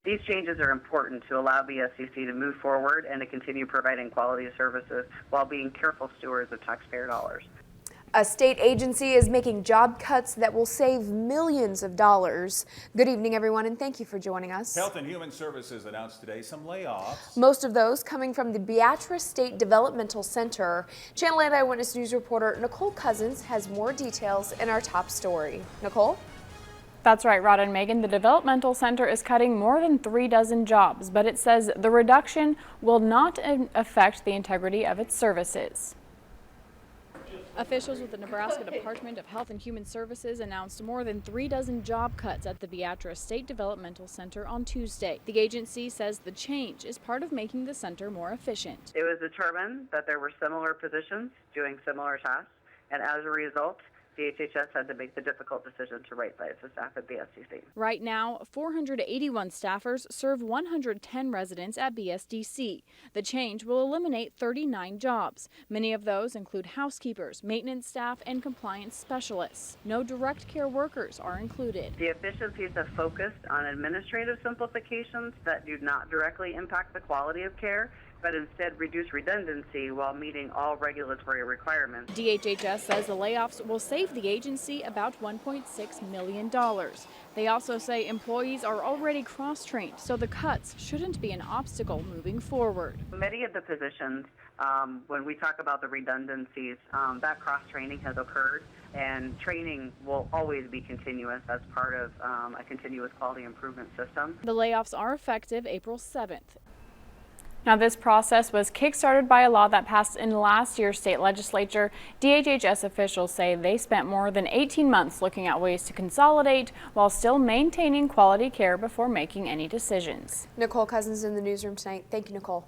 These changes are important to allow BSDC to move forward and to continue providing quality services while being careful stewards of taxpayer dollars. A state agency is making job cuts that will save millions of dollars. Good evening, everyone, and thank you for joining us. Health and Human Services announced today some layoffs. Most of those coming from the Beatrice State Developmental Center. Channel 8 Eyewitness News reporter Nicole Cousins has more details in our top story. Nicole? That's right, Rod and Megan. The developmental center is cutting more than 36 jobs, but it says the reduction will not affect the integrity of its services. Officials with the Nebraska Department of Health and Human Services announced more than 36 job cuts at the Beatrice State Developmental Center on Tuesday. The agency says the change is part of making the center more efficient. It was determined that there were similar positions doing similar tasks, and as a result, DHHS had to make the difficult decision to right-size the staff at BSDC. Right now, 481 staffers serve 110 residents at BSDC. The change will eliminate 39 jobs. Many of those include housekeepers, maintenance staff, and compliance specialists. No direct care workers are included. The efficiencies have focused on administrative simplifications that do not directly impact the quality of care, but instead reduce redundancy while meeting all regulatory requirements. DHHS says the layoffs will save the agency about $1.6 million. They also say employees are already cross-trained, so the cuts shouldn't be an obstacle moving forward. Many of the positions, when we talk about the redundancies, that cross-training has occurred, and training will always be continuous as part of a continuous quality improvement system. The layoffs are effective April 7th. Now, this process was kick-started by a law that passed in last year's state legislature. DHHS officials say they spent more than 18 months looking at ways to consolidate while still maintaining quality care before making any decisions. Nicole Cousins in the newsroom tonight. Thank you, Nicole.